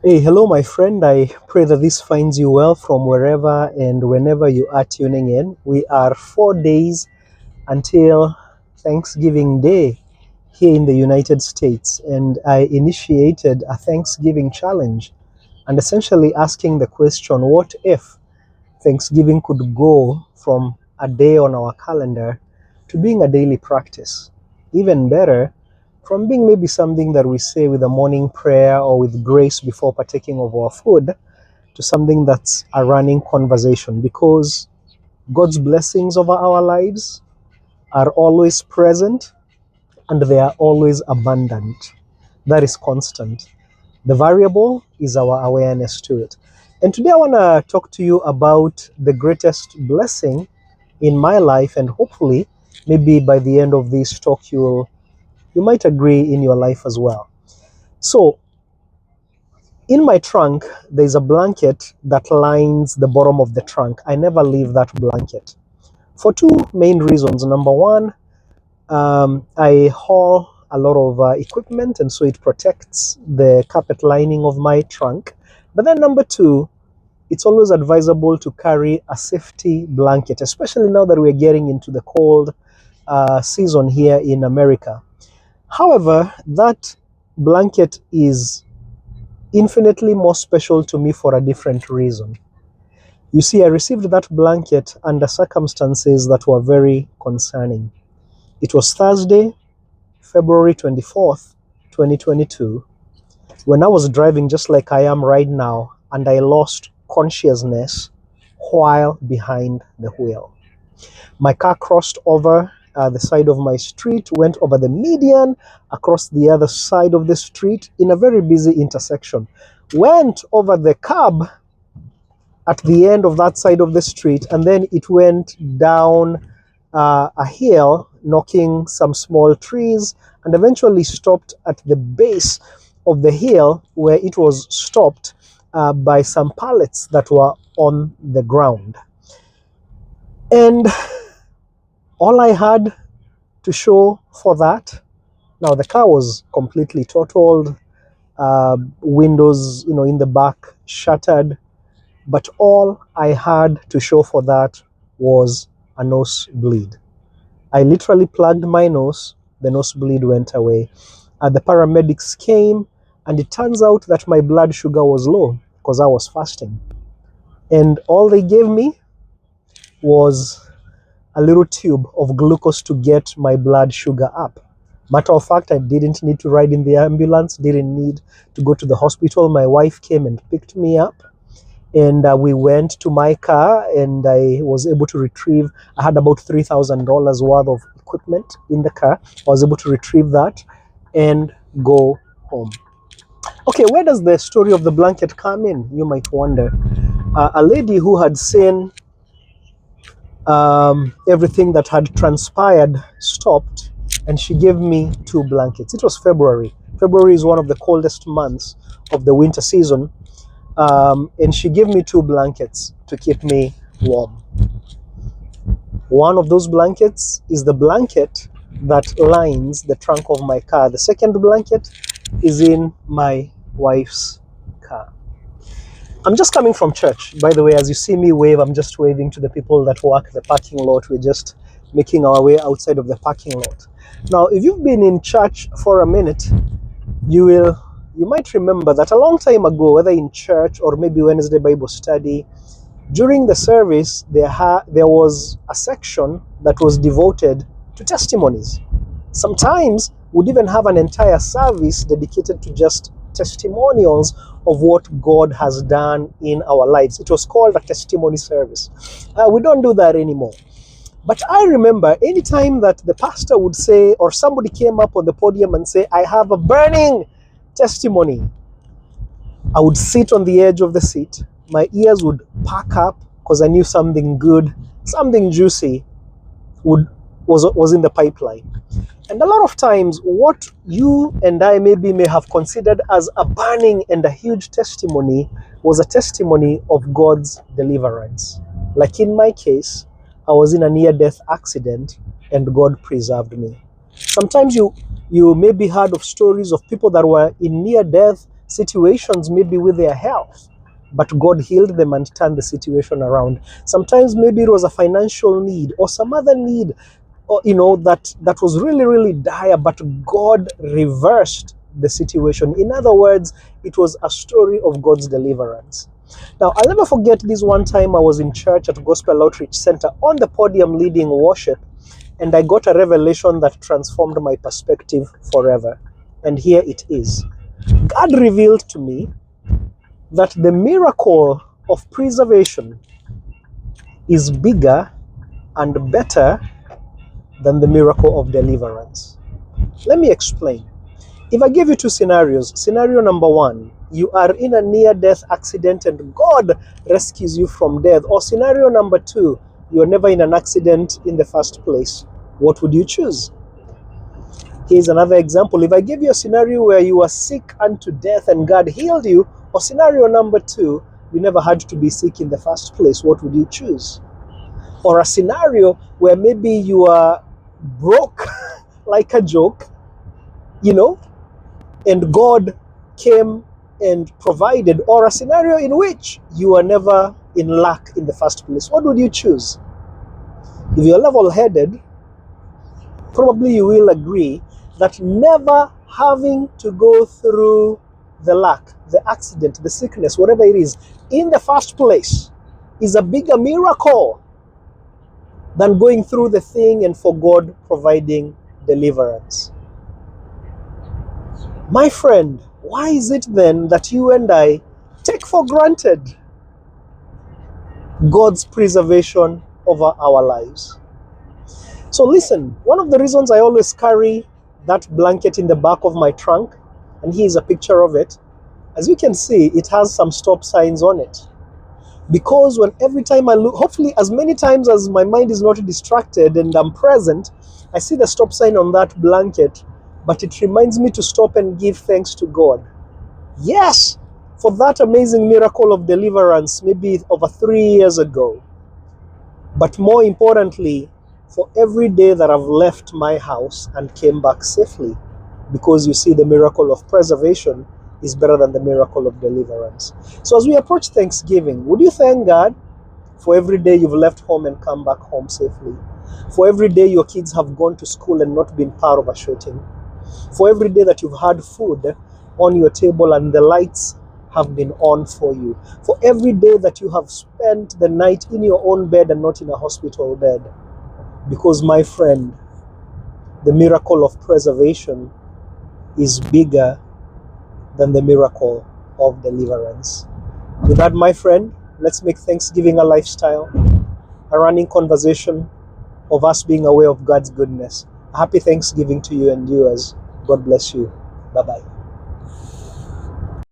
Hey, hello, my friend. I pray that this finds you well from wherever and whenever you are tuning in. We are 4 days until Thanksgiving Day here in the United States, and I initiated a Thanksgiving challenge and essentially asking the question, what if Thanksgiving could go from a day on our calendar to being a daily practice? Even better, from being maybe something that we say with a morning prayer or with grace before partaking of our food to something that's a running conversation, because God's blessings over our lives are always present and they are always abundant. That is constant. The variable is our awareness to it. And today I want to talk to you about the greatest blessing in my life, and hopefully maybe by the end of this talk you might agree in your life as well. So, in my trunk there's a blanket that lines the bottom of the trunk. I never leave that blanket for two main reasons. Number one, I haul a lot of equipment, and so it protects the carpet lining of my trunk. But then number two, it's always advisable to carry a safety blanket, especially now that we're getting into the cold season here in America. However, that blanket is infinitely more special to me for a different reason. You see, I received that blanket under circumstances that were very concerning. It was Thursday, February 24th, 2022, when I was driving just like I am right now, and I lost consciousness while behind the wheel. My car crossed over the side of my street, went over the median, across the other side of the street in a very busy intersection, went over the curb at the end of that side of the street, and then it went down a hill, knocking some small trees, and eventually stopped at the base of the hill, where it was stopped by some pallets that were on the ground. And all I had to show for that, now the car was completely totaled, windows, in the back shattered, but all I had to show for that was a nosebleed. I literally plugged my nose, the nosebleed went away. The paramedics came, and it turns out that my blood sugar was low because I was fasting. And all they gave me was a little tube of glucose to get my blood sugar up. Matter of fact, I didn't need to ride in the ambulance, didn't need to go to the hospital. My wife came and picked me up, and we went to my car, and I was able to retrieve, I had about $3,000 worth of equipment in the car. I was able to retrieve that and go home. Okay, where does the story of the blanket come in, you might wonder? A lady who had seen everything that had transpired stopped, and she gave me two blankets. It was February. February is one of the coldest months of the winter season, and she gave me two blankets to keep me warm. One of those blankets is the blanket that lines the trunk of my car. The second blanket is in my wife's car. I'm just coming from church. By the way, as you see me wave, I'm just waving to the people that work the parking lot. We're just making our way outside of the parking lot. Now, if you've been in church for a minute, you might remember that a long time ago, whether in church or maybe Wednesday Bible study, during the service, there was a section that was devoted to testimonies. Sometimes we'd even have an entire service dedicated to just testimonials of what God has done in our lives. It was called a testimony service. We don't do that anymore. But I remember anytime that the pastor would say, or somebody came up on the podium and say, I have a burning testimony, I would sit on the edge of the seat. My ears would perk up because I knew something good, something juicy was in the pipeline. And a lot of times, what you and I may have considered as a burning and a huge testimony was a testimony of God's deliverance. Like in my case, I was in a near-death accident and God preserved me. Sometimes you maybe heard of stories of people that were in near death situations, maybe with their health, but God healed them and turned the situation around. Sometimes maybe it was a financial need or some other need, or that was really, really dire, but God reversed the situation. In other words, it was a story of God's deliverance. Now, I'll never forget this one time I was in church at Gospel Outreach Center on the podium leading worship, and I got a revelation that transformed my perspective forever. And here it is. God revealed to me that the miracle of preservation is bigger and better than the miracle of deliverance. Let me explain. If I give you two scenarios, scenario number one, you are in a near-death accident and God rescues you from death, or scenario number two, you're never in an accident in the first place, what would you choose? Here's another example. If I give you a scenario where you are sick unto death and God healed you, or scenario number two, you never had to be sick in the first place, what would you choose? Or a scenario where maybe you are broke like a joke, and God came and provided, or a scenario in which you are never in lack in the first place, what would you choose? If you're level-headed, probably you will agree that never having to go through the lack, the accident, the sickness, whatever it is, in the first place is a bigger miracle than going through the thing and for God providing deliverance. My friend, why is it then that you and I take for granted God's preservation over our lives? So listen, one of the reasons I always carry that blanket in the back of my trunk, and here's a picture of it, as you can see, it has some stop signs on it. Because every time I look, hopefully as many times as my mind is not distracted and I'm present, I see the stop sign on that blanket, but it reminds me to stop and give thanks to God. Yes, for that amazing miracle of deliverance, maybe over 3 years ago. But more importantly, for every day that I've left my house and came back safely. Because you see, the miracle of preservation is better than the miracle of deliverance. So as we approach Thanksgiving, would you thank God for every day you've left home and come back home safely? For every day your kids have gone to school and not been part of a shooting? For every day that you've had food on your table and the lights have been on for you? For every day that you have spent the night in your own bed and not in a hospital bed? Because, my friend, the miracle of preservation is bigger than the miracle of deliverance. With that, my friend, let's make Thanksgiving a lifestyle, a running conversation of us being aware of God's goodness. A happy Thanksgiving to you and yours. God bless you. Bye-bye.